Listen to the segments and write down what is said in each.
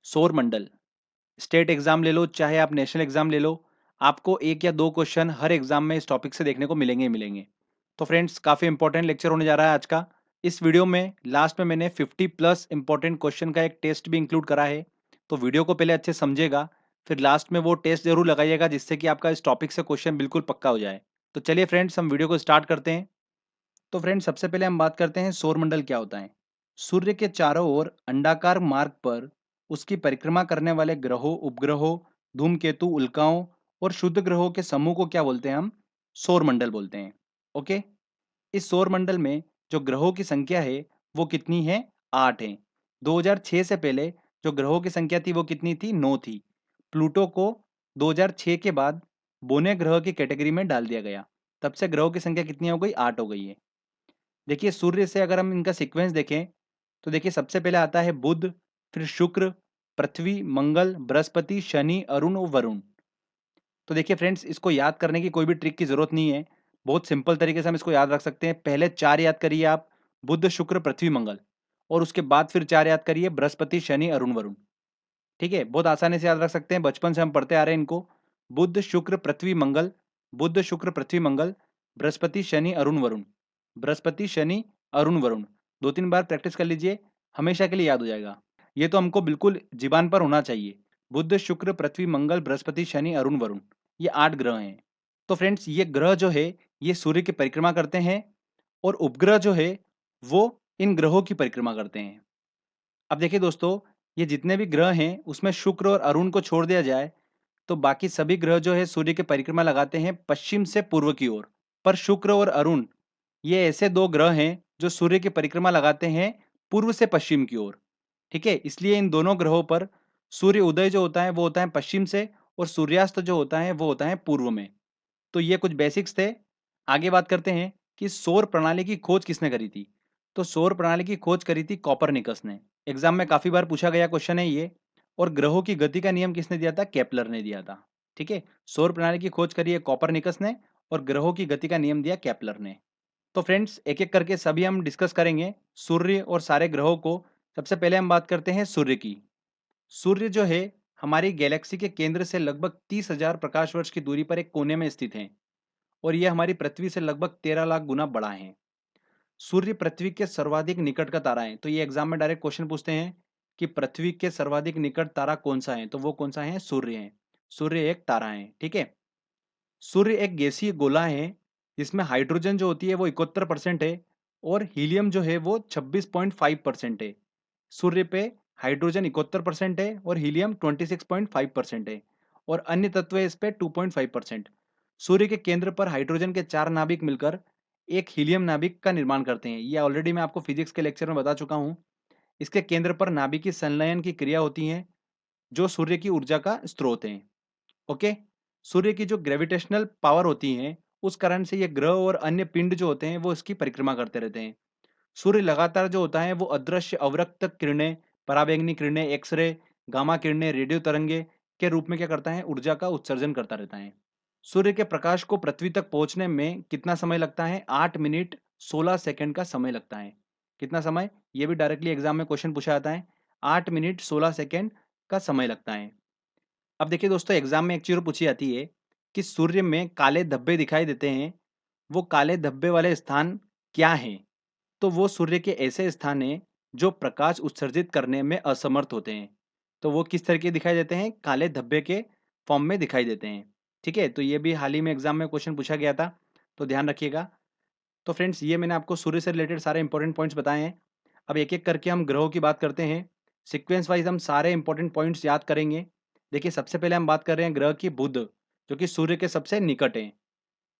सौर मंडल। State exam ले लो चाहे आप नेशनल एग्जाम ले लो, आपको एक या दो क्वेश्चन हर एग्जाम में इस टॉपिक से देखने को मिलेंगे ही मिलेंगे। तो फ्रेंड्स, काफी इंपॉर्टेंट लेक्चर होने जा रहा है आज का। इस वीडियो में लास्ट में मैंने 50+ इंपॉर्टेंट क्वेश्चन का एक टेस्ट भी इंक्लूड करा है। तो वीडियो को पहले अच्छे समझिएगा, फिर लास्ट में वो टेस्ट जरूर लगाइएगा जिससे कि आपका इस टॉपिक से क्वेश्चन बिल्कुल पक्का हो जाए। तो चलिए फ्रेंड्स, हम वीडियो को स्टार्ट करते हैं। तो फ्रेंड्स, सबसे पहले हम बात करते हैं सौरमंडल क्या होता है। सूर्य के चारों ओर अंडाकार मार्ग पर उसकी परिक्रमा करने वाले ग्रहों, उपग्रहों, धूमकेतु, उल्काओं और शुद्ध ग्रहों के समूह को क्या बोलते हैं हम? सौरमंडल बोलते हैं। ओके। इस सौरमंडल में जो ग्रहों की संख्या है वो कितनी है? 8 है। 2006 से पहले जो ग्रहों की संख्या थी वो कितनी थी? 9 थी। प्लूटो को 2006 के बाद बोने ग्रह की कैटेगरी में डाल दिया गया। तब से ग्रहों की संख्या कितनी हो गई? 8 हो गई है। देखिए, सूर्य से अगर हम इनका सीक्वेंस देखें तो देखिए, सबसे पहले आता है बुध, फिर शुक्र, पृथ्वी, मंगल, बृहस्पति, शनि, अरुण और वरुण। तो देखिए फ्रेंड्स, इसको याद करने की कोई भी ट्रिक की जरूरत नहीं है। बहुत सिंपल तरीके से हम इसको याद रख सकते हैं। पहले चार याद करिए आप, बुध, शुक्र, पृथ्वी, मंगल, और उसके बाद फिर चार याद करिए, बृहस्पति, शनि, अरुण, वरुण। ठीक है, बहुत आसानी से याद रख सकते हैं, बचपन से हम पढ़ते आ रहे हैं इनको। बुध, शुक्र, पृथ्वी, मंगल, बुध, शुक्र, पृथ्वी, मंगल, बृहस्पति, शनि, अरुण, वरुण, बृहस्पति, शनि, अरुण, वरुण। दो तीन बार प्रैक्टिस कर लीजिए, हमेशा के लिए याद हो जाएगा। ये तो हमको बिल्कुल जीबान पर होना चाहिए। बुध, शुक्र, पृथ्वी, मंगल, बृहस्पति, शनि, अरुण, वरुण, ये 8 ग्रह हैं। तो फ्रेंड्स, ये ग्रह जो है ये सूर्य की परिक्रमा करते हैं, और उपग्रह जो है वो इन ग्रहों की परिक्रमा करते हैं। अब देखिए दोस्तों, ये जितने भी ग्रह हैं उसमें शुक्र और अरुण को छोड़ दिया जाए तो बाकी सभी ग्रह जो है सूर्य की परिक्रमा लगाते हैं पश्चिम से पूर्व की ओर। पर शुक्र और अरुण ये ऐसे दो ग्रह हैं जो सूर्य की परिक्रमा लगाते हैं पूर्व से पश्चिम की ओर। ठीक है, इसलिए इन दोनों ग्रहों पर सूर्य उदय जो होता है वो होता है पश्चिम से, और सूर्यास्त जो होता है वो होता है पूर्व में। तो ये कुछ बेसिक्स थे। आगे बात करते हैं कि सौर प्रणाली की खोज किसने करी थी। तो सौर प्रणाली की खोज करी थी कॉपरनिकस ने। एग्जाम में काफी बार पूछा गया क्वेश्चन है ये। और ग्रहों की गति का नियम किसने दिया था? केपलर ने दिया था। ठीक है, सौर प्रणाली की खोज करी है कॉपरनिकस ने, और ग्रहों की गति का नियम दिया केपलर ने। तो फ्रेंड्स, एक एक करके सभी हम डिस्कस करेंगे सूर्य और सारे ग्रहों को। सबसे पहले हम बात करते हैं सूर्य की। सूर्य जो है हमारी गैलेक्सी के केंद्र से लगभग 30,000 प्रकाश वर्ष की दूरी पर एक कोने में स्थित है, और यह हमारी पृथ्वी से लगभग 13 लाख गुना बड़ा है। सूर्य पृथ्वी के सर्वाधिक निकट का तारा है। तो ये एग्जाम में डायरेक्ट क्वेश्चन पूछते हैं कि पृथ्वी के सर्वाधिक निकट तारा कौन सा है, तो वो कौन सा है? सूर्य है। सूर्य एक तारा है। ठीक है, सूर्य एक गैसीय गोला है जिसमें हाइड्रोजन जो होती है वो 71% है, और हीलियम जो है वो 26.5% है। सूर्य पे हाइड्रोजन 71% है और हीलियम 26.5% है, और अन्य तत्व है इस पे 2.5%। सूर्य के केंद्र पर हाइड्रोजन के चार नाभिक मिलकर एक हीलियम नाभिक का निर्माण करते हैं। ये ऑलरेडी मैं आपको फिजिक्स के लेक्चर में बता चुका हूँ। इसके केंद्र पर नाभिकीय संलयन की क्रिया होती है जो सूर्य की ऊर्जा का स्रोत है। ओके। सूर्य की जो ग्रेविटेशनल पावर होती है उस कारण से ये ग्रह और अन्य पिंड जो होते हैं वो इसकी परिक्रमा करते रहते हैं। सूर्य लगातार जो होता है वो अदृश्य अवरक्त किरणें, पराबैंगनी किरणें, एक्सरे, गामा किरणें, रेडियो तरंगे के रूप में क्या करता है? ऊर्जा का उत्सर्जन करता रहता है। सूर्य के प्रकाश को पृथ्वी तक पहुंचने में कितना समय लगता है? 8 मिनट 16 सेकंड का समय लगता है। कितना समय? ये भी डायरेक्टली एग्जाम में क्वेश्चन पूछा जाता है। 8 मिनट 16 सेकंड का समय लगता है। अब देखिए दोस्तों, एग्जाम में एक चीज और पूछी जाती है कि सूर्य में काले धब्बे दिखाई देते हैं, वो काले धब्बे वाले स्थान क्या हैं? तो वो सूर्य के ऐसे स्थान हैं जो प्रकाश उत्सर्जित करने में असमर्थ होते हैं। तो वो किस तरह के दिखाई देते हैं? काले धब्बे के फॉर्म में दिखाई देते हैं। ठीक है, तो ये भी हाल ही में एग्जाम में क्वेश्चन पूछा गया था, तो ध्यान रखिएगा। तो फ्रेंड्स, ये मैंने आपको सूर्य से रिलेटेड सारे इंपॉर्टेंट पॉइंट्स बताए हैं। अब एक एक करके हम ग्रहों की बात करते हैं। सीक्वेंस वाइज हम सारे इंपॉर्टेंट पॉइंट्स याद करेंगे। देखिए, सबसे पहले हम बात कर रहे हैं ग्रह की बुध, जो कि सूर्य के सबसे निकट है।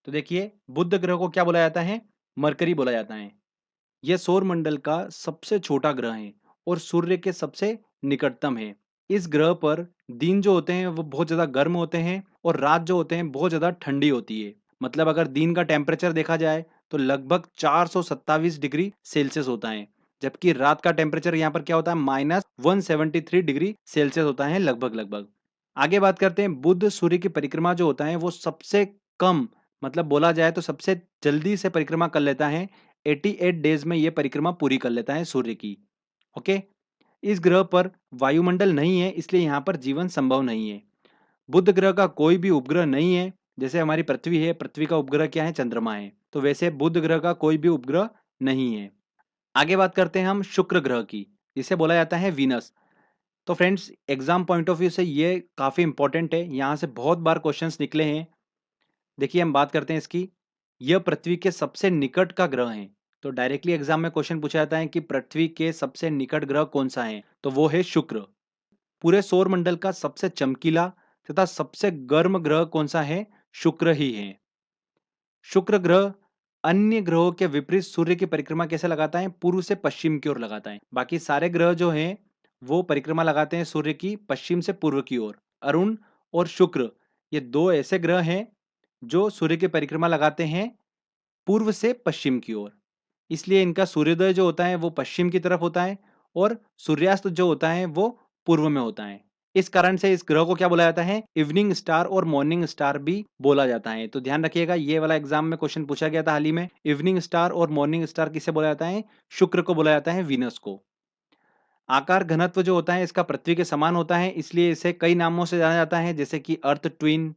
तो देखिए, बुध ग्रह को क्या बोला जाता है? मरकरी बोला जाता है। यह सौर मंडल का सबसे छोटा ग्रह है और सूर्य के सबसे निकटतम है। इस ग्रह पर दिन जो होते हैं वो बहुत ज़्यादा गर्म होते हैं, और रात जो होते हैं बहुत ज़्यादा ठंडी होती है। मतलब अगर दिन का टेम्परेचर देखा जाए तो लगभग 427 डिग्री सेल्सियस होता है, जबकि रात का टेम्परेचर यहाँ पर क्या होता है? -173 डिग्री सेल्सियस होता है लगभग लगभग। आगे बात करते हैं, बुध सूर्य की परिक्रमा जो होता है वो सबसे कम, मतलब बोला जाए तो सबसे जल्दी से परिक्रमा कर लेता है। 88 डेज में ये परिक्रमा पूरी कर लेता है सूर्य की। ओके। इस ग्रह पर वायुमंडल नहीं है, इसलिए यहाँ पर जीवन संभव नहीं है। बुध ग्रह का कोई भी उपग्रह नहीं है। जैसे हमारी पृथ्वी है, पृथ्वी का उपग्रह क्या है? चंद्रमा है। तो वैसे बुध ग्रह का कोई भी उपग्रह नहीं है। आगे बात करते हैं हम शुक्र ग्रह की, जिसे बोला जाता है वीनस। तो friends, exam point of view से ये काफी इंपॉर्टेंट है, यहाँ से बहुत बार क्वेश्चंस निकले हैं। देखिए, हम बात करते हैं इसकी। यह पृथ्वी के सबसे निकट का ग्रह है। तो डायरेक्टली एग्जाम में क्वेश्चन पूछा जाता है कि पृथ्वी के सबसे निकट ग्रह कौन सा है, तो वो है शुक्र। पूरे सौर मंडल का सबसे चमकीला तथा सबसे गर्म ग्रह कौन सा है? शुक्र ही है। शुक्र ग्रह अन्य ग्रहों के विपरीत सूर्य की परिक्रमा कैसे लगाता है? पूर्व से पश्चिम की ओर लगाता है। बाकी सारे ग्रह जो हैं वो परिक्रमा लगाते हैं सूर्य की पश्चिम से पूर्व की ओर। अरुण और शुक्र, ये दो ऐसे ग्रह हैं जो सूर्य की परिक्रमा लगाते हैं पूर्व से पश्चिम की ओर। इसलिए इनका सूर्योदय जो होता है वो पश्चिम की तरफ होता है और सूर्यास्त जो होता है वो पूर्व में होता है। इस कारण से इस ग्रह को क्या बोला जाता है? इवनिंग स्टार और मॉर्निंग स्टार भी बोला जाता है। तो ध्यान रखिएगा, ये वाला एग्जाम में क्वेश्चन पूछा गया था हाल ही में। इवनिंग स्टार और मॉर्निंग स्टार किसे बोला जाता है? शुक्र को बोला जाता है, वीनस को। आकार घनत्व जो होता है इसका पृथ्वी के समान होता है, इसलिए इसे कई नामों से जाना जाता है, जैसे कि अर्थ ट्विन,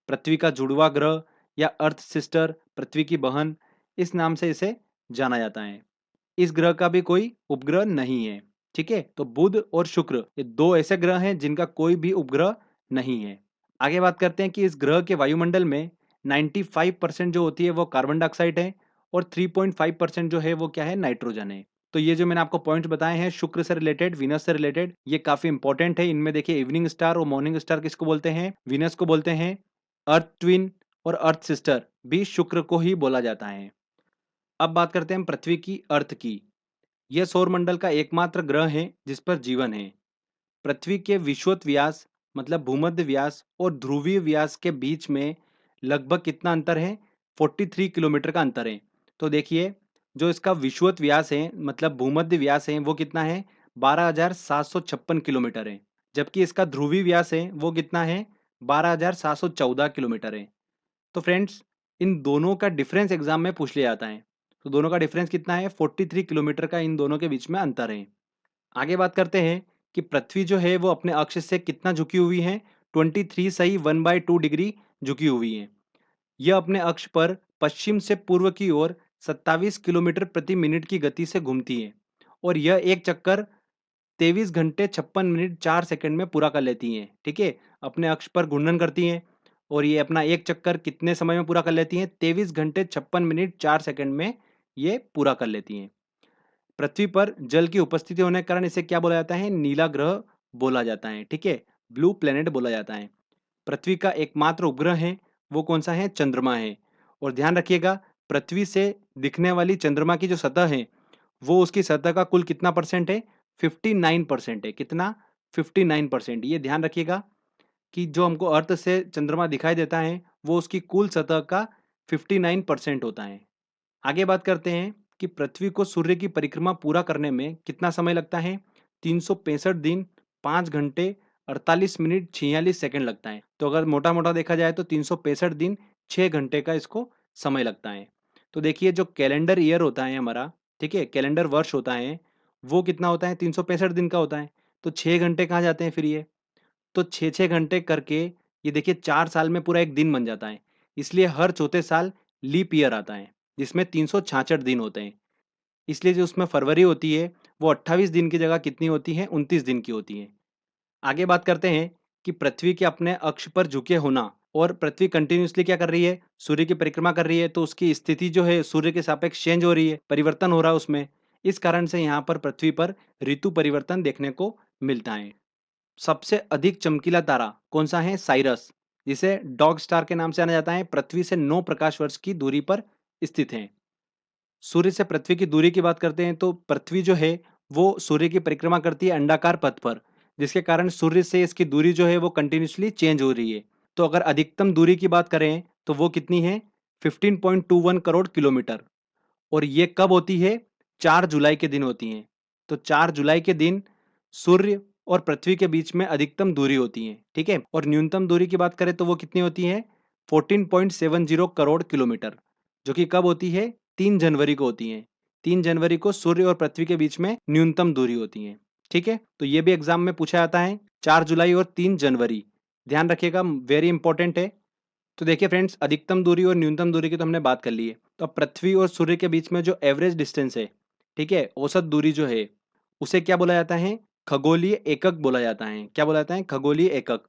पृथ्वी का जुड़वा ग्रह, या अर्थ सिस्टर, पृथ्वी की बहन। इस नाम से इसे जाना जाता है। इस ग्रह का भी कोई उपग्रह नहीं है। ठीक है, तो बुध और शुक्र ये दो ऐसे ग्रह हैं जिनका कोई भी उपग्रह नहीं है। आगे बात करते हैं कि इस ग्रह के वायुमंडल में 95% जो होती है वो कार्बन डाइऑक्साइड है और 3.5% जो है वो क्या है? नाइट्रोजन है। तो ये जो मैंने आपको पॉइंट्स बताए हैं शुक्र से रिलेटेड, वीनस से रिलेटेड, ये काफी इंपॉर्टेंट है। इनमें देखिए, इवनिंग स्टार और मॉर्निंग स्टार किसको बोलते हैं? वीनस को बोलते हैं। अर्थ ट्विन और अर्थ सिस्टर भी शुक्र को ही बोला जाता है। अब बात करते हैं हम पृथ्वी की, अर्थ की। यह सौरमंडल का एकमात्र ग्रह है जिस पर जीवन है। पृथ्वी के विषुवत व्यास मतलब भूमध्य व्यास और ध्रुवीय व्यास के बीच में लगभग कितना अंतर है? 43 किलोमीटर का अंतर है। तो देखिए, जो इसका विषुवत व्यास है मतलब भूमध्य व्यास है वो कितना है? 12,756 किलोमीटर है। जबकि इसका ध्रुवीय व्यास है वो कितना है? 12,714 किलोमीटर है। तो फ्रेंड्स, इन दोनों का डिफरेंस एग्जाम में पूछ लिया जाता है। तो दोनों का डिफरेंस कितना है? 43 किलोमीटर का इन दोनों के बीच में अंतर है। आगे बात करते हैं कि पृथ्वी जो है वो अपने अक्ष से कितना झुकी हुई है? 23 सही 1/2 डिग्री झुकी हुई है। यह अपने अक्ष पर पश्चिम से पूर्व की ओर 27 किलोमीटर प्रति मिनट की गति से घूमती है और यह एक चक्कर 23 घंटे 56 मिनट 4 सेकंड में पूरा कर लेती हैं। ठीक है, अपने अक्ष पर घूर्णन करती हैं और ये अपना एक चक्कर कितने समय में पूरा कर लेती हैं? 23 घंटे 56 मिनट 4 सेकंड में ये पूरा कर लेती हैं। पृथ्वी पर जल की उपस्थिति होने के कारण इसे क्या बोला जाता है? नीला ग्रह बोला जाता है। ठीक है, ब्लू प्लेनेट बोला जाता है। पृथ्वी का एकमात्र उपग्रह है वो कौन सा है? चंद्रमा है। और ध्यान रखिएगा, पृथ्वी से दिखने वाली चंद्रमा की जो सतह है वो उसकी सतह का कुल कितना परसेंट है? 59% है। कितना? 59%। ये ध्यान रखिएगा कि जो हमको अर्थ से चंद्रमा दिखाई देता है वो उसकी कुल सतह का 59% होता है। आगे बात करते हैं कि पृथ्वी को सूर्य की परिक्रमा पूरा करने में कितना समय लगता है? 365 दिन 5 घंटे 48 मिनट 46 सेकंड लगता है। तो अगर मोटा मोटा देखा जाए तो 365 दिन 6 घंटे का इसको समय लगता है। तो देखिए, जो कैलेंडर ईयर होता है हमारा, ठीक है, कैलेंडर वर्ष होता है, वो कितना होता है? 365 दिन का होता है। तो 6 घंटे कहाँ जाते हैं फिर ये? तो 6-6 घंटे करके ये देखिए 4 साल में पूरा एक दिन बन जाता है। इसलिए हर चौथे साल लीप ईयर आता है, जिसमें 366 दिन होते हैं। इसलिए जो उसमें फरवरी होती है, वो 28 दिन की जगह कितनी होती है? 29 दिन की होती है। आगे बात करते हैं कि पृथ्वी के अपने अक्ष पर झुके होना और पृथ्वी कंटिन्यूअसली क्या कर रही है? सूर्य की परिक्रमा कर रही है, तो उसकी स्थिति जो है सूर्य के सापेक्ष चेंज हो रही है, परिवर्तन हो रहा है उसमें। इस कारण से यहाँ पर पृथ्वी पर ऋतु परिवर्तन देखने को मिलता है। सबसे अधिक चमकीला तारा कौन सा है? साइरस, जिसे डॉग स्टार के नाम से जाना जाता है। पृथ्वी से 9 प्रकाश वर्ष की दूरी पर स्थित है। सूर्य से पृथ्वी की दूरी की बात करते हैं तो पृथ्वी जो है वो सूर्य की परिक्रमा करती है अंडाकार पथ पर, जिसके कारण सूर्य से इसकी दूरी जो है वो कंटिन्यूअसली चेंज हो रही है। तो अगर अधिकतम दूरी की बात करें तो वो कितनी है? 15.21 करोड़ किलोमीटर। और ये कब होती है? 4 जुलाई के दिन होती है। तो 4 जुलाई के दिन सूर्य और पृथ्वी के बीच में अधिकतम दूरी होती है। ठीक है, और न्यूनतम दूरी की बात करें तो वो कितनी होती है? 14.70 करोड़ किलोमीटर, जो कि कब होती है? 3 जनवरी को होती है। 3 जनवरी को सूर्य और पृथ्वी के बीच में न्यूनतम दूरी होती है। ठीक है, तो ये भी एग्जाम में पूछा जाता है। 4 जुलाई और 3 जनवरी, ध्यान रखिएगा, वेरी इंपॉर्टेंट है। तो देखिए फ्रेंड्स, अधिकतम दूरी और न्यूनतम दूरी की तो हमने बात कर ली है। तो अब पृथ्वी और सूर्य के बीच में जो एवरेज डिस्टेंस है, ठीक है, औसत दूरी जो है, उसे क्या बोला जाता है? खगोलीय एकक बोला जाता है। क्या बोला जाता है? खगोलीय एकक।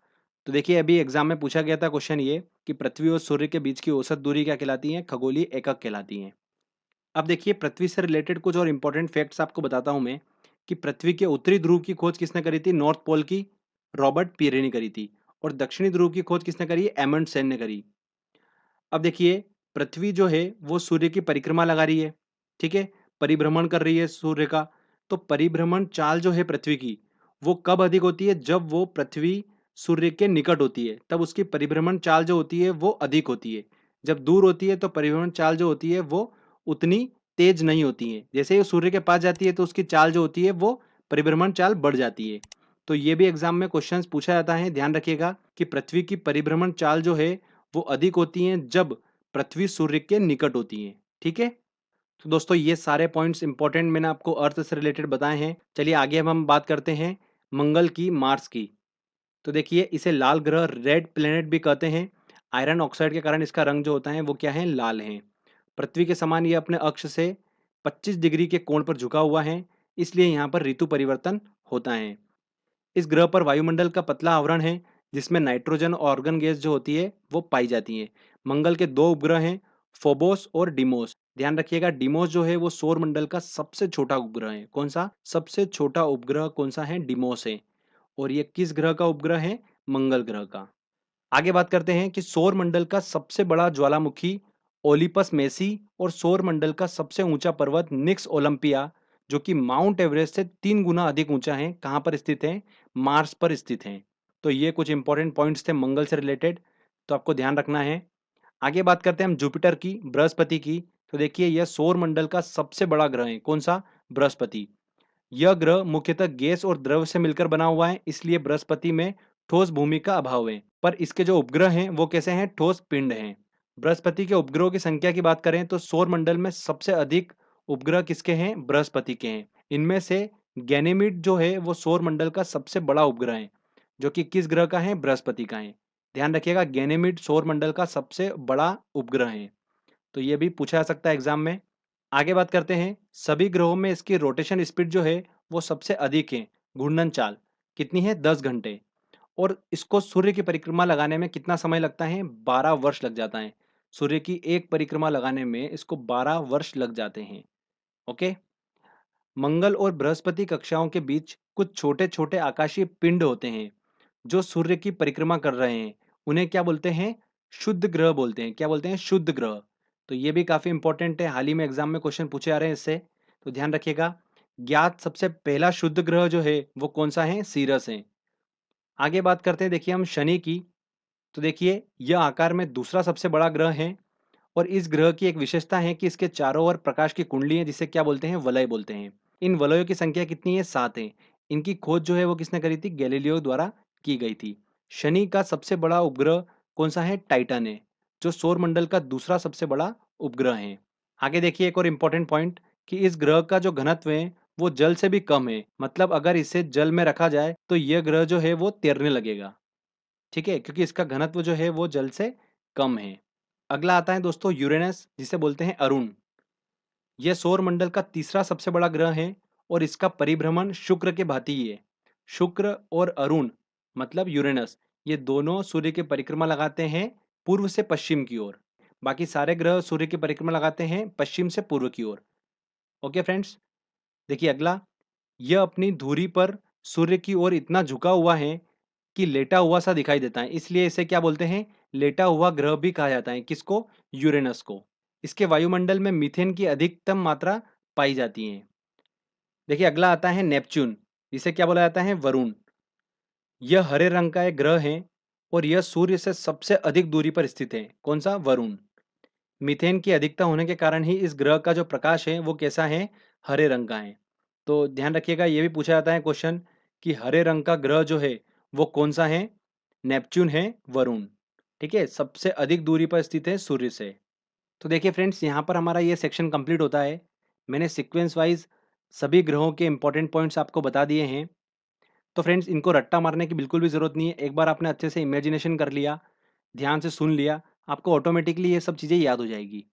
तो देखिए अभी एग्जाम में पूछा गया था क्वेश्चन ये कि पृथ्वी और सूर्य के बीच की औसत दूरी क्या कहलाती है? खगोलीय एकक कहलाती है। अब देखिए पृथ्वी से रिलेटेड कुछ और इंपॉर्टेंट फैक्ट्स आपको बताता हूं मैं कि पृथ्वी के उत्तरी ध्रुव की खोज किसने करी थी? नॉर्थ पोल की रॉबर्ट पियरे ने करी थी। और दक्षिणी ध्रुव की खोज किसने करी? एमंडसेन ने करी। अब देखिए पृथ्वी जो है वो सूर्य की परिक्रमा लगा रही है, ठीक है, परिभ्रमण कर रही है सूर्य का। तो परिभ्रमण चाल जो है पृथ्वी की, वो कब अधिक होती है? जब वो पृथ्वी सूर्य के निकट होती है, तब उसकी परिभ्रमण चाल जो होती है वो अधिक होती है। जब दूर होती है तो परिभ्रमण चाल जो होती है वो उतनी तेज नहीं होती है। जैसे ही वो सूर्य के पास जाती है तो उसकी चाल जो होती है वो परिभ्रमण चाल बढ़ जाती है। तो ये भी एग्जाम में क्वेश्चंस पूछा जाता है, ध्यान रखिएगा कि पृथ्वी की परिभ्रमण चाल जो है वो अधिक होती हैं जब पृथ्वी सूर्य के निकट होती है। ठीक है, तो दोस्तों ये सारे पॉइंट्स इंपॉर्टेंट मैंने आपको अर्थ से रिलेटेड बताए हैं। चलिए आगे अब हम बात करते हैं मंगल की, मार्स की। तो देखिए इसे लाल ग्रह, रेड प्लेनेट भी कहते हैं। आयरन ऑक्साइड के कारण इसका रंग जो होता है वो क्या है? लाल है। पृथ्वी के समान ये अपने अक्ष से 25 डिग्री के कोण पर झुका हुआ है, इसलिए यहाँ पर ऋतु परिवर्तन होता है। इस ग्रह पर वायुमंडल का पतला आवरण है, जिसमें नाइट्रोजन और ऑर्गन गैस जो होती है वो पाई जाती है। मंगल के दो उपग्रह हैं, फोबोस और डिमोस। ध्यान रखिएगा डिमोस जो है वो सौर मंडल का सबसे छोटा उपग्रह है। कौन सा सबसे छोटा उपग्रह? कौन सा है? डिमोस है। और ये किस ग्रह का उपग्रह है? मंगल ग्रह का। आगे बात करते हैं कि सौर मंडल का सबसे बड़ा ज्वालामुखी ओलिपस मेसी और सौर मंडल का सबसे ऊंचा पर्वत निक्स ओलंपिया, जो कि माउंट एवरेस्ट से 3 गुना अधिक ऊंचा है, कहां पर स्थित है? मार्स पर स्थित है। तो ये कुछ इंपॉर्टेंट पॉइंट्स थे मंगल से रिलेटेड, तो आपको ध्यान रखना है। आगे बात करते हैं हम जुपिटर की, बृहस्पति की। तो देखिए यह सौर मंडल का सबसे बड़ा ग्रह है। कौन सा? बृहस्पति। यह ग्रह मुख्यतः गैस और द्रव से मिलकर बना हुआ है, इसलिए बृहस्पति में ठोस भूमि का अभाव है। पर इसके जो उपग्रह हैं वो कैसे हैं? ठोस पिंड हैं। बृहस्पति के उपग्रहों की संख्या की बात करें तो सौर मंडल में सबसे अधिक उपग्रह किसके हैं? बृहस्पति के हैं। इनमें से गैनीमीड जो है वो सौर मंडल का सबसे बड़ा उपग्रह है, जो कि किस ग्रह का है? बृहस्पति का है। ध्यान रखिएगा गैनीमीड सौर मंडल का सबसे बड़ा उपग्रह है। तो ये भी पूछा जा सकता है एग्जाम में। आगे बात करते हैं, सभी ग्रहों में इसकी रोटेशन स्पीड जो है वो सबसे अधिक है। घूर्णन चाल कितनी है? 10 घंटे। और इसको सूर्य की परिक्रमा लगाने में कितना समय लगता है? 12 वर्ष लग जाता है। सूर्य की एक परिक्रमा लगाने में इसको 12 वर्ष लग जाते हैं। ओके। मंगल और बृहस्पति कक्षाओं के बीच कुछ छोटे छोटे आकाशीय पिंड होते हैं जो सूर्य की परिक्रमा कर रहे हैं। उन्हें क्या बोलते हैं? शुद्ध ग्रह बोलते हैं। क्या बोलते हैं? शुद्ध ग्रह। तो ये भी काफी इंपॉर्टेंट है, हाल ही में एग्जाम में क्वेश्चन पूछे जा रहे हैं इससे, तो ध्यान रखिएगा। ज्ञात सबसे पहला शुद्ध ग्रह जो है वो कौन सा है? सीरस है। आगे बात करते हैं देखिए हम शनि की। तो देखिए यह आकार में दूसरा सबसे बड़ा ग्रह है। और इस ग्रह की एक विशेषता है कि इसके चारों ओर प्रकाश की कुंडली है, जिसे क्या बोलते हैं? वलय बोलते हैं। इन वलयों की संख्या कितनी है? 7 है। इनकी खोज जो है वो किसने करी थी? गैलीलियो द्वारा की गई थी। शनि का सबसे बड़ा उपग्रह कौन सा है? टाइटन है, जो सौर मंडल का दूसरा सबसे बड़ा उपग्रह है। आगे देखिए एक और इंपॉर्टेंट पॉइंट कि इस ग्रह का जो घनत्व है वो जल से भी कम है। मतलब अगर इसे जल में रखा जाए तो यह ग्रह जो है वो तैरने लगेगा। ठीक है, क्योंकि इसका घनत्व जो है वो जल से कम है। अगला आता है दोस्तों यूरेनस, जिसे बोलते हैं अरुण। यह सौर मंडल का तीसरा सबसे बड़ा ग्रह है और इसका परिभ्रमण शुक्र के भांति ही है। शुक्र और अरुण मतलब यूरेनस, ये दोनों सूर्य की परिक्रमा लगाते हैं पूर्व से पश्चिम की ओर। बाकी सारे ग्रह सूर्य की परिक्रमा लगाते हैं पश्चिम से पूर्व की ओर। ओके फ्रेंड्स, देखिए अगला, यह अपनी धुरी पर सूर्य की ओर इतना झुका हुआ है कि लेटा हुआ सा दिखाई देता है, इसलिए इसे क्या बोलते हैं? लेटा हुआ ग्रह भी कहा जाता है। किसको? यूरेनस को। इसके वायुमंडल में मीथेन की अधिकतम मात्रा पाई जाती है। देखिए अगला आता है नेपच्यून, जिसे क्या बोला जाता है? वरुण। यह हरे रंग का एक ग्रह है और यह सूर्य से सबसे अधिक दूरी पर स्थित है। कौन सा? वरुण। मीथेन की अधिकता होने के कारण ही इस ग्रह का जो प्रकाश है वो कैसा है? हरे रंग का है। तो ध्यान रखिएगा ये भी पूछा जाता है क्वेश्चन कि हरे रंग का ग्रह जो है वो कौन सा है? नेपच्यून है, वरुण। ठीक है, सबसे अधिक दूरी पर स्थित है सूर्य से। तो देखिए फ्रेंड्स यहाँ पर हमारा ये सेक्शन कंप्लीट होता है। मैंने सीक्वेंस वाइज सभी ग्रहों के इंपॉर्टेंट पॉइंट्स आपको बता दिए हैं। तो फ्रेंड्स, इनको रट्टा मारने की बिल्कुल भी ज़रूरत नहीं है। एक बार आपने अच्छे से इमेजिनेशन कर लिया, ध्यान से सुन लिया, आपको ऑटोमेटिकली ये सब चीज़ें याद हो जाएगी।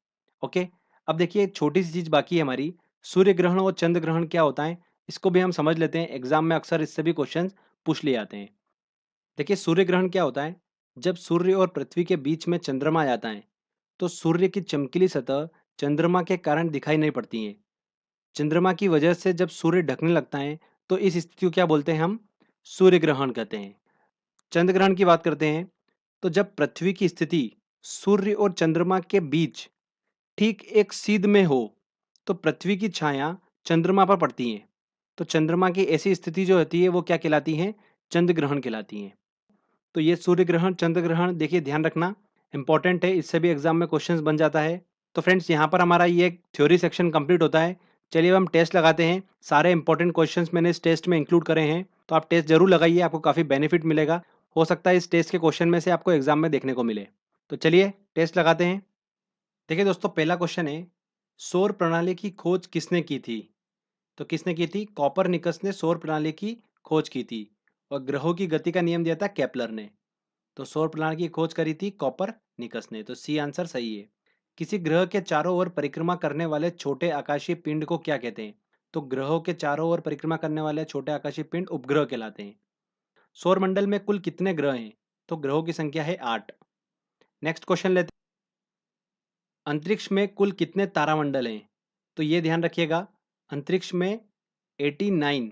ओके, अब देखिए एक छोटी सी चीज़ बाकी है हमारी, सूर्य ग्रहण और चंद्र ग्रहण क्या होता है, इसको भी हम समझ लेते हैं। एग्जाम में अक्सर इससे भी क्वेश्चन पूछ लिए जाते हैं। देखिए सूर्य ग्रहण क्या होता है, जब सूर्य और पृथ्वी के बीच में चंद्रमा आ जाता है तो सूर्य की चमकीली सतह चंद्रमा के कारण दिखाई नहीं पड़ती है। चंद्रमा की वजह से जब सूर्य ढकने लगता है तो इस स्थिति को क्या बोलते हैं हम, सूर्य ग्रहण कहते हैं। चंद्र ग्रहण की बात करते हैं तो जब पृथ्वी की स्थिति सूर्य और चंद्रमा के बीच ठीक एक सीध में हो तो पृथ्वी की छाया चंद्रमा पर पड़ती है। तो चंद्रमा की ऐसी स्थिति जो होती है वो क्या कहलाती है, चंद्र ग्रहण कहलाती है। तो ये सूर्य ग्रहण, चंद्र ग्रहण देखिए ध्यान रखना इंपॉर्टेंट है, इससे भी एग्जाम में क्वेश्चंस बन जाता है। तो फ्रेंड्स यहाँ पर हमारा ये थ्योरी सेक्शन कंप्लीट होता है। चलिए अब हम टेस्ट लगाते हैं। सारे इंपॉर्टेंट क्वेश्चंस मैंने इस टेस्ट में इंक्लूड करे हैं, तो आप टेस्ट जरूर लगाइए, आपको काफ़ी बेनिफिट मिलेगा। हो सकता है इस टेस्ट के क्वेश्चन में से आपको एग्जाम में देखने को मिले। तो चलिए टेस्ट लगाते हैं। देखिए दोस्तों, पहला क्वेश्चन है, सौर प्रणाली की खोज किसने की थी। तो किसने की थी, कॉपरनिकस ने सौर प्रणाली की खोज की थी। और ग्रहों की गति का नियम दिया था केपलर ने। तो सौर प्रणाली की खोज करी थी कॉपरनिकस ने, तो सी आंसर सही है। किसी ग्रह के चारों ओर परिक्रमा करने वाले छोटे आकाशीय पिंड को क्या कहते हैं। तो ग्रहों के चारों ओर परिक्रमा करने वाले छोटे आकाशीय पिंड उपग्रह कहलाते हैं। सौर मंडल में कुल कितने ग्रह हैं। तो ग्रहों की संख्या है 8। नेक्स्ट क्वेश्चन लेते हैं, अंतरिक्ष में कुल कितने तारामंडल हैं। तो ये ध्यान रखिएगा, अंतरिक्ष में 89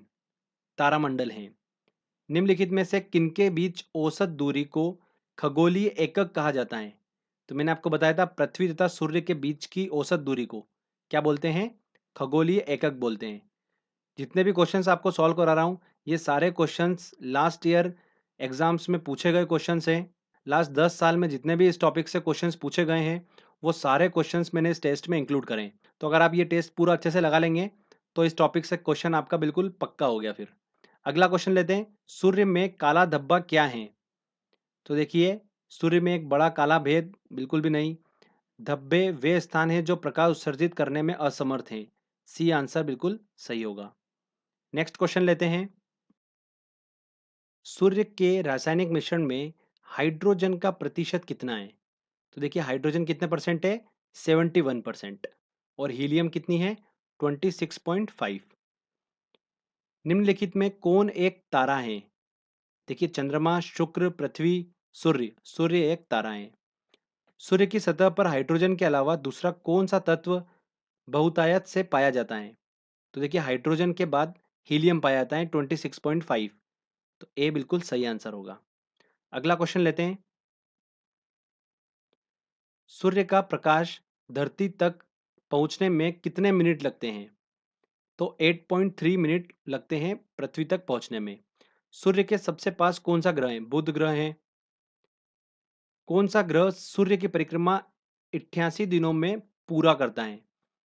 तारामंडल हैं। निम्नलिखित में से किनके बीच औसत दूरी को खगोलीय एकक कहा जाता है। तो मैंने आपको बताया था पृथ्वी तथा सूर्य के बीच की औसत दूरी को क्या बोलते हैं, खगोलीय एकक बोलते हैं। जितने भी क्वेश्चंस आपको सॉल्व करा रहा हूँ ये सारे क्वेश्चंस लास्ट ईयर एग्जाम्स में पूछे गए क्वेश्चंस हैं। लास्ट 10 साल में जितने भी इस टॉपिक से क्वेश्चंस पूछे गए हैं वो सारे क्वेश्चंस मैंने इस टेस्ट में इंक्लूड करें हैं। तो अगर आप ये टेस्ट पूरा अच्छे से लगा लेंगे तो इस टॉपिक से क्वेश्चन आपका बिल्कुल पक्का हो गया। फिर अगला क्वेश्चन लेते हैं, सूर्य में काला धब्बा क्या है। तो देखिए सूर्य में एक बड़ा काला भेद बिल्कुल भी नहीं। धब्बे वे स्थान हैं जो प्रकाश उत्सर्जित करने में असमर्थ हैं। सी आंसर बिल्कुल सही होगा। नेक्स्ट क्वेश्चन लेते हैं, सूर्य के रासायनिक मिश्रण में हाइड्रोजन का प्रतिशत कितना है। तो देखिए हाइड्रोजन कितने परसेंट है, 71%। और हीलियम कितनी है, 26.5। निम्नलिखित में कौन एक तारा है। देखिए चंद्रमा, शुक्र, पृथ्वी, सूर्य। सूर्य एक तारा है। सूर्य की सतह पर हाइड्रोजन के अलावा दूसरा कौन सा तत्व बहुतायत से पाया जाता है। तो देखिए हाइड्रोजन के बाद हीलियम पाया जाता है 26.5। तो ए बिल्कुल सही आंसर होगा। अगला क्वेश्चन लेते हैं, सूर्य का प्रकाश धरती तक पहुंचने में कितने मिनट लगते हैं। तो 8.3 मिनट लगते हैं पृथ्वी तक पहुंचने में। सूर्य के सबसे पास कौन सा ग्रह है, बुध ग्रह है। कौन सा ग्रह सूर्य की परिक्रमा 88 दिनों में पूरा करता है।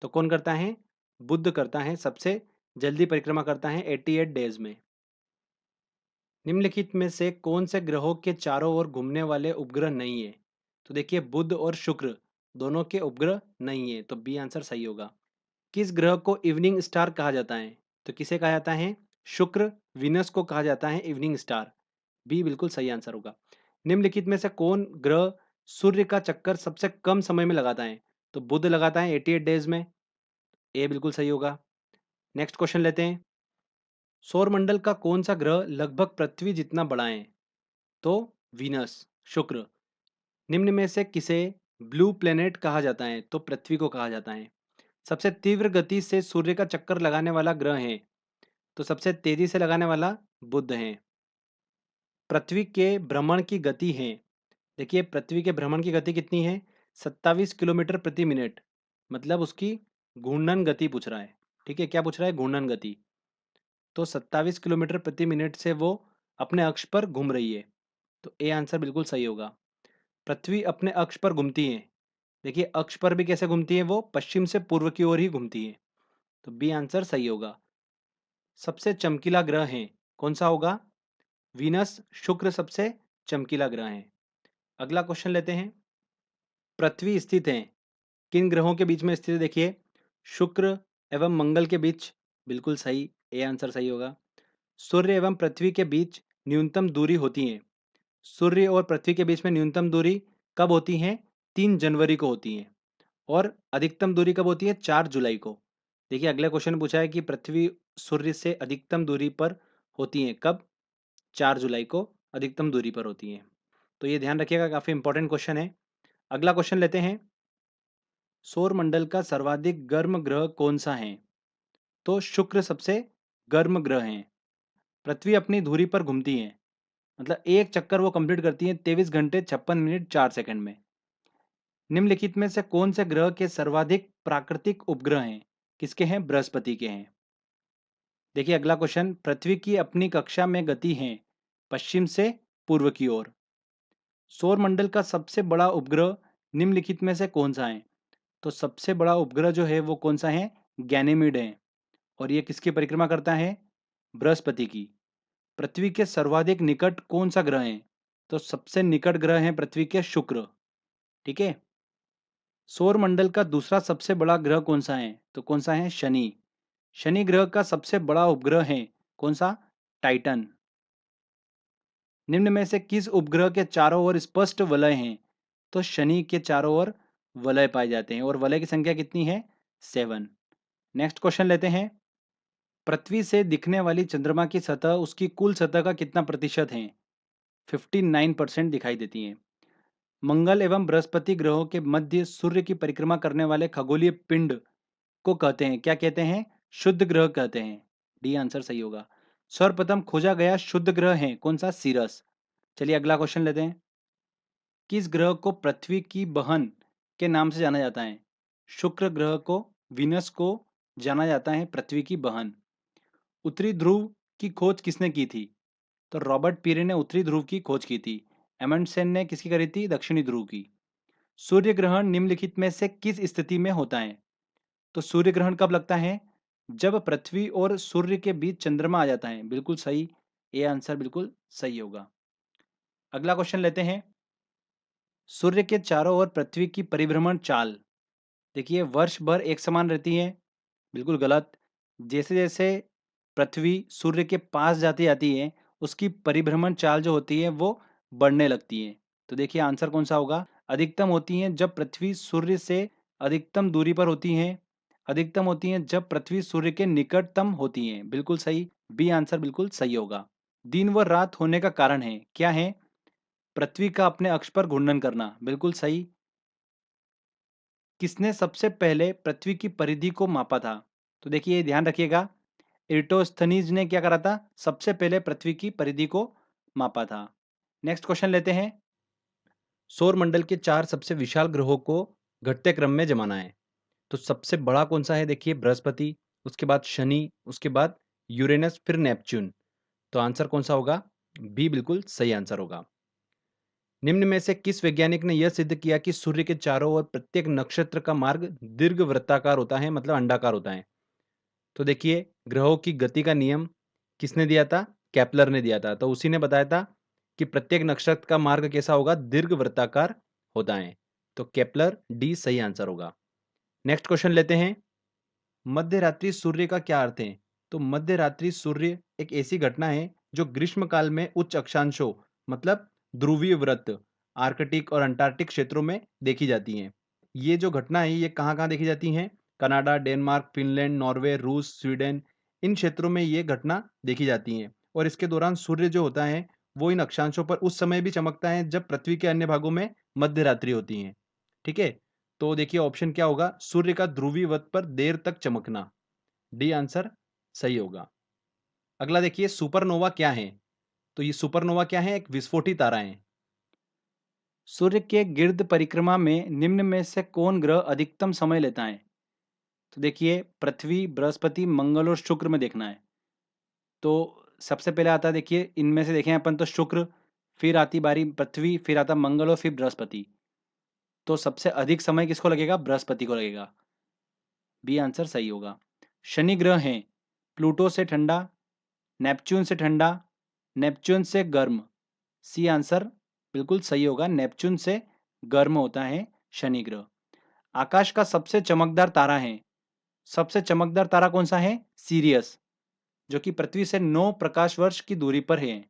तो कौन करता है, बुध करता है, सबसे जल्दी परिक्रमा करता है 88 डेज में। निम्नलिखित में से कौन से ग्रहों के चारों ओर घूमने वाले उपग्रह नहीं है। तो देखिए बुध और शुक्र दोनों के उपग्रह नहीं है, तो बी आंसर सही होगा। किस ग्रह को इवनिंग स्टार कहा जाता है। तो किसे कहा जाता है, शुक्र, विनस को कहा जाता है इवनिंग स्टार। बी बिल्कुल सही आंसर होगा। निम्नलिखित में से कौन ग्रह सूर्य का चक्कर सबसे कम समय में लगाता है। तो बुध लगाता है 88 डेज में। ए बिल्कुल सही होगा। नेक्स्ट क्वेश्चन लेते हैं, सौरमंडल का कौन सा ग्रह लगभग पृथ्वी जितना बड़ा है। तो वीनस, शुक्र। निम्न में से किसे ब्लू प्लेनेट कहा जाता है। तो पृथ्वी को कहा जाता है। सबसे तीव्र गति से सूर्य का चक्कर लगाने वाला ग्रह है। तो सबसे तेजी से लगाने वाला बुध है। पृथ्वी के भ्रमण की गति है, देखिए पृथ्वी के भ्रमण की गति कितनी है, 27 किलोमीटर प्रति मिनट। मतलब उसकी घूर्णन गति पूछ रहा है। ठीक है, क्या पूछ रहा है, घूर्णन गति। तो 27 किलोमीटर प्रति मिनट से वो अपने अक्ष पर घूम रही है। तो ए आंसर बिल्कुल सही होगा। पृथ्वी अपने अक्ष पर घूमती है, देखिए अक्ष पर भी कैसे घूमती है, वो पश्चिम से पूर्व की ओर ही घूमती है। तो बी आंसर सही होगा। सबसे चमकीला ग्रह है, कौन सा होगा, वीनस, शुक्र सबसे चमकीला ग्रह है। अगला क्वेश्चन लेते हैं, पृथ्वी स्थित है किन ग्रहों के बीच में स्थित है। देखिए शुक्र एवं मंगल के बीच, बिल्कुल सही, ए आंसर सही होगा। सूर्य एवं पृथ्वी के बीच न्यूनतम दूरी होती है। सूर्य और पृथ्वी के बीच में न्यूनतम दूरी कब होती है? 3 जनवरी को होती है। और अधिकतम दूरी कब होती है? 4 जुलाई को। देखिए अगला क्वेश्चन पूछा है कि पृथ्वी सूर्य से अधिकतम दूरी पर होती है कब? 4 जुलाई को अधिकतम दूरी पर होती है। तो ये ध्यान रखिएगा, काफी इंपॉर्टेंट क्वेश्चन है। अगला क्वेश्चन लेते हैं। सौर मंडल का सर्वाधिक गर्म ग्रह कौन सा है? तो शुक्र सबसे गर्म ग्रह है। पृथ्वी अपनी धुरी पर घूमती है, मतलब एक चक्कर वो कंप्लीट करती है 23 घंटे 56 मिनट 4 सेकंड में। निम्नलिखित में से कौन से ग्रह के सर्वाधिक प्राकृतिक उपग्रह हैं? किसके हैं? बृहस्पति के हैं। देखिए अगला क्वेश्चन, पृथ्वी की अपनी कक्षा में गति है पश्चिम से पूर्व की ओर। सौर मंडल का सबसे बड़ा उपग्रह निम्नलिखित में से कौन सा है? तो सबसे बड़ा उपग्रह जो है वो कौन सा है? गैनीमीड है। और ये किसकी परिक्रमा करता है? बृहस्पति की। पृथ्वी के सर्वाधिक निकट कौन सा ग्रह है? तो सबसे निकट ग्रह है पृथ्वी के शुक्र। ठीक है। सौर मंडल का दूसरा सबसे बड़ा ग्रह कौन सा है? तो कौन सा है? शनि। शनि ग्रह का सबसे बड़ा उपग्रह है कौन सा? टाइटन। निम्न में से किस उपग्रह के चारों ओर स्पष्ट वलय हैं? तो शनि के चारों ओर वलय पाए जाते हैं और वलय की संख्या कितनी है? 7। नेक्स्ट क्वेश्चन लेते हैं। पृथ्वी से दिखने वाली चंद्रमा की सतह उसकी कुल सतह का कितना प्रतिशत है? 59% दिखाई देती है। मंगल एवं बृहस्पति ग्रहों के मध्य सूर्य की परिक्रमा करने वाले खगोलीय पिंड को कहते हैं, क्या कहते हैं? शुद्ध ग्रह कहते हैं। डी आंसर सही होगा। सर्वप्रथम खोजा गया शुद्ध ग्रह है कौन सा? सीरस। चलिए अगला क्वेश्चन लेते हैं। किस ग्रह को पृथ्वी की बहन के नाम से जाना जाता है? शुक्र ग्रह को, विनस को जाना जाता है पृथ्वी की बहन। उत्तरी ध्रुव की खोज किसने की थी? तो रॉबर्ट पीरे ने उत्तरी ध्रुव की खोज की थी। एमंडसेन ने किसकी करी थी? दक्षिणी ध्रुव की। सूर्य ग्रहण निम्नलिखित में से किस स्थिति में होता है? तो सूर्य ग्रहण कब लगता है? जब पृथ्वी और सूर्य के बीच चंद्रमा आ जाता है। बिल्कुल सही, ए आंसर बिल्कुल सही होगा। अगला क्वेश्चन लेते हैं। सूर्य के चारों ओर पृथ्वी की परिभ्रमण चाल देखिए वर्ष भर एक समान रहती है। बिल्कुल गलत। जैसे जैसे पृथ्वी सूर्य के पास जाती जाती है उसकी परिभ्रमण चाल जो होती है वो बढ़ने लगती है। तो देखिए आंसर कौन सा होगा? अधिकतम होती है जब पृथ्वी सूर्य से अधिकतम दूरी पर होती है। अधिकतम होती है जब पृथ्वी सूर्य के निकटतम होती है। बिल्कुल सही, बी आंसर बिल्कुल सही होगा। दिन व रात होने का कारण है क्या है? पृथ्वी का अपने अक्ष पर घूर्णन करना। बिल्कुल सही। किसने सबसे पहले पृथ्वी की परिधि को मापा था? तो देखिए ध्यान रखिएगा, इर्टोस्थनीज ने क्या करा था? सबसे पहले पृथ्वी की परिधि को मापा था। नेक्स्ट क्वेश्चन लेते हैं। सौर मंडल के 4 सबसे विशाल ग्रहों को घटते क्रम में जमाना है। तो सबसे बड़ा कौन सा है? देखिए बृहस्पति, उसके बाद शनि, उसके बाद यूरेनस, फिर नेपच्यून। तो आंसर कौन सा होगा? बी बिल्कुल सही आंसर होगा। निम्न में से किस वैज्ञानिक ने यह सिद्ध किया कि सूर्य के चारों ओर प्रत्येक नक्षत्र का मार्ग दीर्घवृत्ताकार होता है, मतलब अंडाकार होता है? तो देखिए ग्रहों की गति का नियम किसने दिया था? केपलर ने दिया था। तो उसी ने बताया था कि प्रत्येक नक्षत्र का मार्ग कैसा होगा? दीर्घवृत्ताकार होता है। तो केपलर, डी सही आंसर होगा। नेक्स्ट क्वेश्चन लेते हैं। मध्य रात्रि सूर्य का क्या अर्थ है? तो मध्य रात्रि सूर्य एक ऐसी घटना है जो ग्रीष्म काल में उच्च अक्षांशों, मतलब ध्रुवीय व्रत, आर्कटिक और अंटार्कटिक क्षेत्रों में देखी जाती हैं। ये जो घटना है ये कहाँ कहाँ देखी जाती हैं? कनाडा, डेनमार्क, फिनलैंड, नॉर्वे, रूस, स्वीडन, इन क्षेत्रों में ये घटना देखी जाती है। और इसके दौरान सूर्य जो होता है वो इन अक्षांशों पर उस समय भी चमकता है जब पृथ्वी के अन्य भागों में मध्य रात्रि होती है। ठीक है। तो देखिए ऑप्शन क्या होगा? सूर्य का ध्रुवीय वत पर देर तक चमकना। डी आंसर सही होगा। अगला देखिए सुपरनोवा क्या है? तो ये सुपरनोवा क्या है? एक विस्फोटी तारा है। सूर्य के गिर्द परिक्रमा में निम्न में से कौन ग्रह अधिकतम समय लेता है? तो देखिए पृथ्वी, बृहस्पति, मंगल और शुक्र में देखना है। तो सबसे पहले आता है, देखिए इनमें से देखें अपन तो शुक्र, फिर आती बारी पृथ्वी, फिर आता मंगल और फिर बृहस्पति। तो सबसे अधिक समय किसको लगेगा? बृहस्पति को लगेगा। बी आंसर सही होगा। शनि ग्रह है प्लूटो से ठंडा, नेपच्यून से ठंडा, नेपच्यून से गर्म। सी आंसर बिल्कुल सही होगा, नेपच्यून से गर्म होता है शनि ग्रह। आकाश का सबसे चमकदार तारा है सबसे चमकदार तारा कौन सा है? सीरियस, जो कि पृथ्वी से 9 प्रकाश वर्ष की दूरी पर है।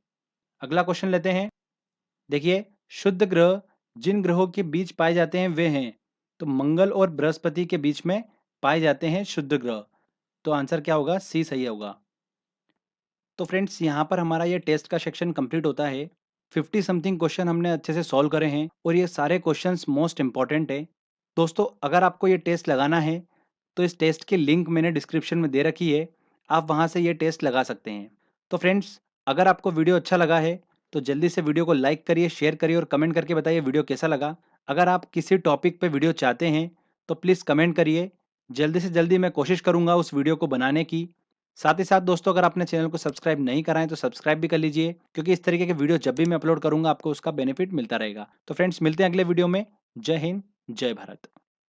अगला क्वेश्चन लेते हैं। देखिए, शुद्ध ग्रह जिन ग्रहों के बीच पाए जाते हैं वे हैं, तो मंगल और बृहस्पति के बीच में पाए जाते हैं शुद्ध ग्रह। तो आंसर क्या होगा? सी सही होगा। तो फ्रेंड्स, यहाँ पर हमारा ये टेस्ट का सेक्शन कंप्लीट होता है। 50 समथिंग क्वेश्चन हमने अच्छे से सॉल्व करे हैं और ये सारे क्वेश्चंस मोस्ट इंपॉर्टेंट है। दोस्तों, अगर आपको ये टेस्ट लगाना है तो इस टेस्ट की लिंक मैंने डिस्क्रिप्शन में दे रखी है, आप वहाँ से ये टेस्ट लगा सकते हैं। तो फ्रेंड्स, अगर आपको वीडियो अच्छा लगा है तो जल्दी से वीडियो को लाइक करिए, शेयर करिए और कमेंट करके बताइए वीडियो कैसा लगा। अगर आप किसी टॉपिक पे वीडियो चाहते हैं तो प्लीज़ कमेंट करिए। जल्दी से जल्दी मैं कोशिश करूँगा उस वीडियो को बनाने की। साथ ही साथ दोस्तों, अगर आपने चैनल को सब्सक्राइब नहीं करा है तो सब्सक्राइब भी कर लीजिए, क्योंकि इस तरीके के वीडियो जब भी मैं अपलोड करूँगा आपको उसका बेनिफिट मिलता रहेगा। तो फ्रेंड्स, मिलते हैं अगले वीडियो में। जय हिंद, जय भारत।